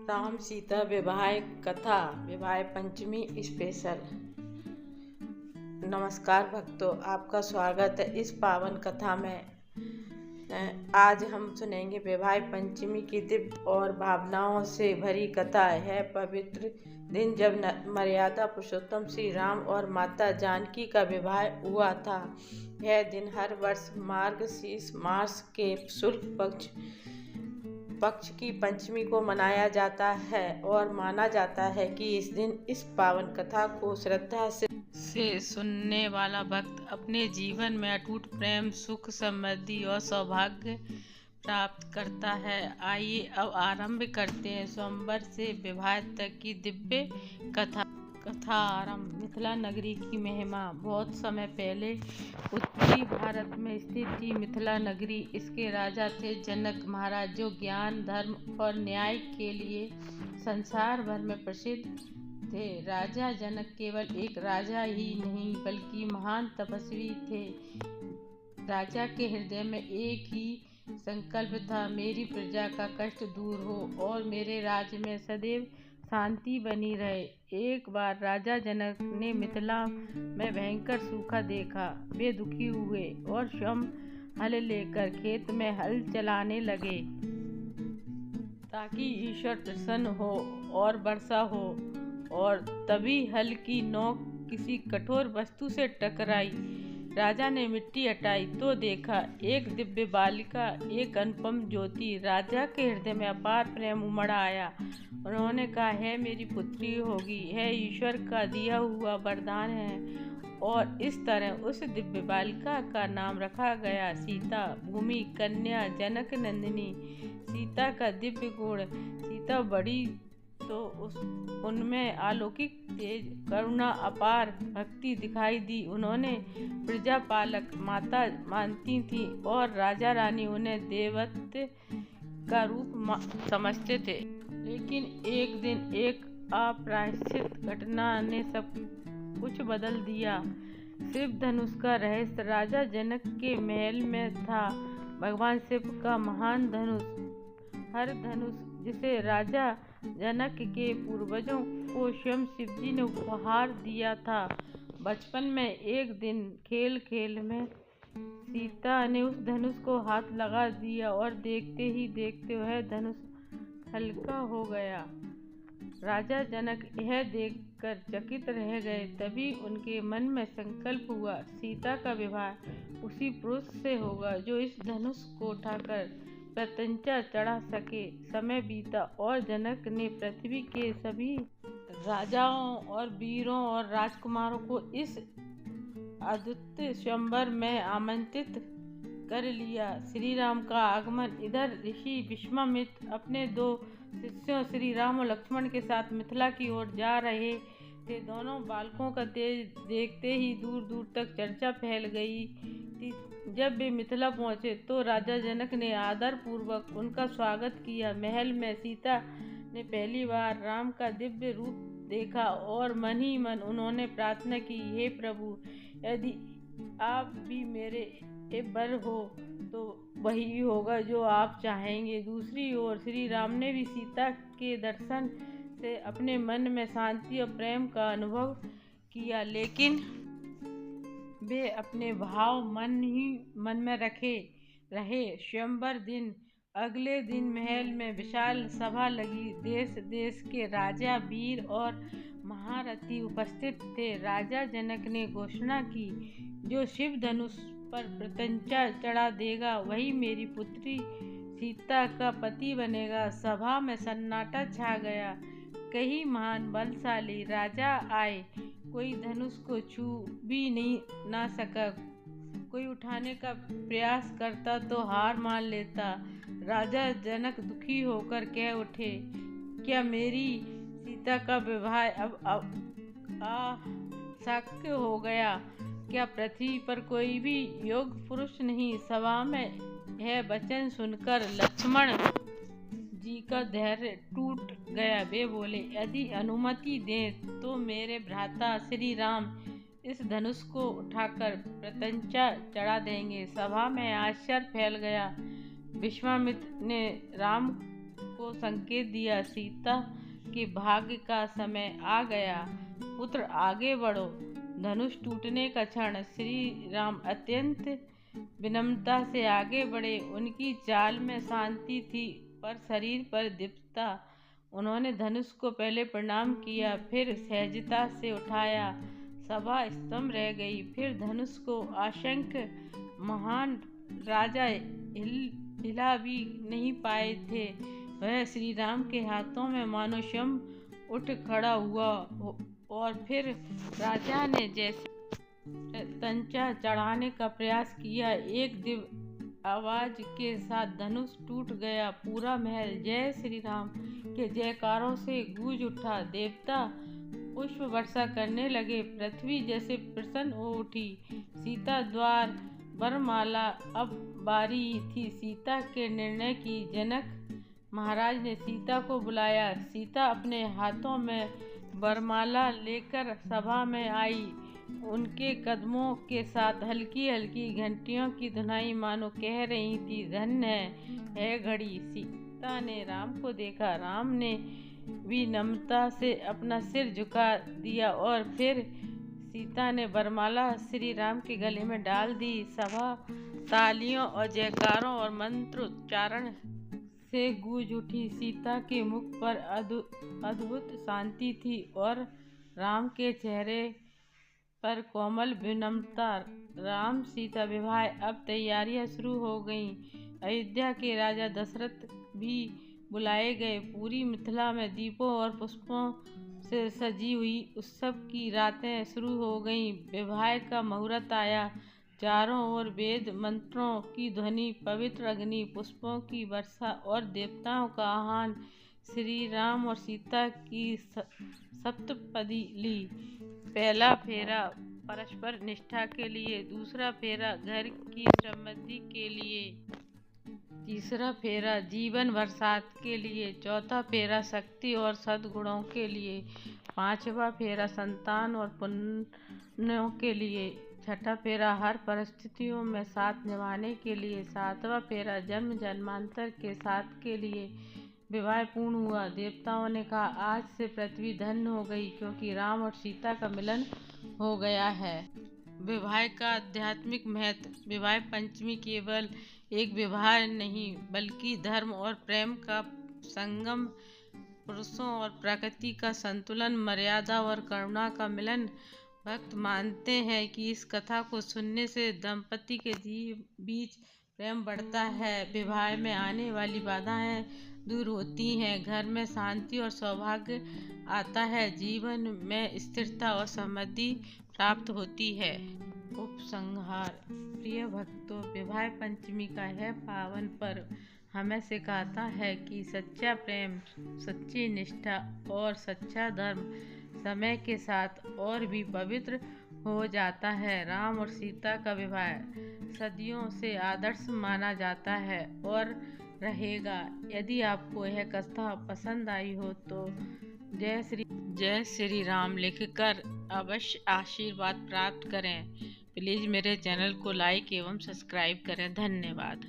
राम सीता विवाह कथा विवाह पंचमी स्पेशल। नमस्कार भक्तों, आपका स्वागत है इस पावन कथा में। आज हम सुनेंगे विवाह पंचमी की दिव्य और भावनाओं से भरी कथा है। पवित्र दिन जब मर्यादा पुरुषोत्तम श्री राम और माता जानकी का विवाह हुआ था। यह दिन हर वर्ष मार्गशीर्ष मास के शुक्ल पक्ष की पंचमी को मनाया जाता है और माना जाता है कि इस दिन इस पावन कथा को श्रद्धा से सुनने वाला भक्त अपने जीवन में अटूट प्रेम, सुख, समृद्धि और सौभाग्य प्राप्त करता है। आइए अब आरंभ करते हैं सोमवार से विवाह तक की दिव्य कथा आरंभ। मिथिला नगरी की महिमा। बहुत समय पहले उत्तरी भारत में स्थित थी मिथिला नगरी। इसके राजा थे जनक महाराज, जो ज्ञान, धर्म और न्याय के लिए संसार भर में प्रसिद्ध थे। राजा जनक केवल एक राजा ही नहीं बल्कि महान तपस्वी थे। राजा के हृदय में एक ही संकल्प था, मेरी प्रजा का कष्ट दूर हो और मेरे राज्य में सदैव शांति बनी रहे। एक बार राजा जनक ने मिथिला में भयंकर सूखा देखा। वे दुखी हुए और स्वयं हल लेकर खेत में हल चलाने लगे ताकि ईश्वर प्रसन्न हो और वर्षा हो। और तभी हल की नोक किसी कठोर वस्तु से टकराई। राजा ने मिट्टी हटाई तो देखा एक दिव्य बालिका, एक अनुपम ज्योति। राजा के हृदय में अपार प्रेम उमड़ आया। उन्होंने कहा, है मेरी पुत्री होगी, है ईश्वर का दिया हुआ वरदान है। और इस तरह उस दिव्य बालिका का नाम रखा गया सीता, भूमि कन्या, जनक नंदिनी। सीता का दिव्य गुण। सीता बड़ी तो उनमें अलौकिक तेज, करुणा, अपार भक्ति दिखाई दी। उन्होंने प्रजा पालक माता मानती थी और राजा रानी उन्हें देवत्व का रूप समझते थे। लेकिन एक दिन एक अप्रत्याशित घटना ने सब कुछ बदल दिया। शिव धनुष का रहस्य। राजा जनक के महल में था भगवान शिव का महान धनुष, हर धनुष, जिसे राजा जनक के पूर्वजों को स्वयं शिवजी ने उपहार दिया था। बचपन में एक दिन खेल खेल में सीता ने उस धनुष को हाथ लगा दिया और देखते ही देखते वह धनुष हल्का हो गया। राजा जनक यह देखकर चकित रह गए। तभी उनके मन में संकल्प हुआ, सीता का विवाह उसी पुरुष से होगा जो इस धनुष को उठाकर प्रत्यंचा चढ़ा सके। समय बीता और जनक ने पृथ्वी के सभी राजाओं और वीरों और राजकुमारों को इस अद्भुत स्वयंवर में आमंत्रित कर लिया। श्री राम का आगमन। इधर ऋषि विश्वामित्र अपने 2 शिष्यों श्री राम और लक्ष्मण के साथ मिथिला की ओर जा रहे थे। दोनों बालकों का तेज देखते ही दूर दूर तक चर्चा फैल गई थी। जब वे मिथिला पहुंचे तो राजा जनक ने आदर पूर्वक उनका स्वागत किया। महल में सीता ने पहली बार राम का दिव्य रूप देखा और मन ही मन उन्होंने प्रार्थना की, हे प्रभु, यदि आप भी मेरे बर हो तो वही होगा जो आप चाहेंगे। दूसरी ओर श्री राम ने भी सीता के दर्शन से अपने मन में शांति और प्रेम का अनुभव किया, लेकिन वे अपने भाव मन ही मन में रखे रहे। स्वयंवर दिन। अगले दिन महल में विशाल सभा लगी। देश देश के राजा, वीर और महारथी उपस्थित थे। राजा जनक ने घोषणा की, जो शिव धनुष पर प्रत्यंचा चढ़ा देगा वही मेरी पुत्री सीता का पति बनेगा। सभा में सन्नाटा छा गया। कई महान बलशाली राजा आए। कोई धनुष को छू भी ना सका। कोई उठाने का प्रयास करता तो हार मान लेता। राजा जनक दुखी होकर कह उठे, क्या मेरी सीता का विवाह अब अशक्य हो गया? क्या पृथ्वी पर कोई भी योग्य पुरुष नहीं? सभा में यह वचन सुनकर लक्ष्मण जी का धैर्य टूट गया। वे बोले, यदि अनुमति दें तो मेरे भ्राता श्री राम इस धनुष को उठाकर प्रत्यंचा चढ़ा देंगे। सभा में आश्चर्य फैल गया। विश्वामित्र ने राम को संकेत दिया, सीता के भाग्य का समय आ गया, पुत्र आगे बढ़ो। धनुष टूटने का क्षण, श्री राम अत्यंत विनम्रता से आगे बढ़े। उनकी चाल में शांति थी पर शरीर पर दीप्तता। उन्होंने धनुष को पहले प्रणाम किया, फिर सहजता से उठाया। सभा स्तंभ रह गई। फिर धनुष को आशंक महान राजा हिला भी नहीं पाए थे। वह श्री राम के हाथों में मानो स्वयं उठ खड़ा हुआ। और फिर राजा ने जैसे तंचा चढ़ाने का प्रयास किया, एक दिव्य आवाज के साथ धनुष टूट गया। पूरा महल जय श्री राम के जयकारों से गूंज उठा। देवता पुष्प वर्षा करने लगे। पृथ्वी जैसे प्रसन्न हो उठी। सीता द्वार वरमाला अब बारी थी सीता के निर्णय की। जनक महाराज ने सीता को बुलाया। सीता अपने हाथों में वरमाला लेकर सभा में आई। उनके कदमों के साथ हल्की हल्की घंटियों की धुनाई मानो कह रही थी, धन्य है घड़ी। सीता ने राम को देखा। राम ने भी नम्रता से अपना सिर झुका दिया और फिर सीता ने वरमाला श्री राम के गले में डाल दी। सभा तालियों और जयकारों और मंत्रोच्चारण से गूंज उठी। सीता के मुख पर अद्भुत शांति थी और राम के चेहरे पर कोमल विनम्रता। राम सीता विवाह अब तैयारियां शुरू हो गईं। अयोध्या के राजा दशरथ भी बुलाए गए। पूरी मिथिला में दीपों और पुष्पों से सजी हुई उत्सव की रातें शुरू हो गईं। विवाह का मुहूर्त आया। चारों ओर वेद मंत्रों की ध्वनि, पवित्र अग्नि, पुष्पों की वर्षा और देवताओं का आह्वान। श्री राम और सीता की सप्तपदी ली। पहला फेरा परस्पर निष्ठा के लिए, दूसरा फेरा घर की समृद्धि के लिए, तीसरा फेरा जीवन भर साथ के लिए, चौथा फेरा शक्ति और सद्गुणों के लिए, पांचवा फेरा संतान और पुण्यों के लिए, छठा फेरा हर परिस्थितियों में साथ निभाने के लिए, सातवां फेरा जन्म जन्मांतर के साथ के लिए। विवाह पूर्ण हुआ। देवताओं ने कहा, आज से पृथ्वी धन्य हो गई क्योंकि राम और सीता का मिलन हो गया है। विवाह का आध्यात्मिक महत्व। विवाह पंचमी केवल एक विवाह नहीं बल्कि धर्म और प्रेम का संगम, पुरुषों और प्रकृति का संतुलन, मर्यादा और करुणा का मिलन। भक्त मानते हैं कि इस कथा को सुनने से दंपति के बीच प्रेम बढ़ता है, विवाह में आने वाली बाधाएं दूर होती हैं, घर में शांति और सौभाग्य आता है, जीवन में स्थिरता और समृद्धि प्राप्त होती है। उपसंहार। प्रिय भक्तों, विवाह पंचमी का यह पावन पर्व हमें सिखाता है कि सच्चा प्रेम, सच्ची निष्ठा और सच्चा धर्म समय के साथ और भी पवित्र हो जाता है। राम और सीता का विवाह सदियों से आदर्श माना जाता है और रहेगा। यदि आपको यह कथा पसंद आई हो तो जय श्री राम लिखकर अवश्य आशीर्वाद प्राप्त करें। प्लीज़ मेरे चैनल को लाइक एवं सब्सक्राइब करें। धन्यवाद।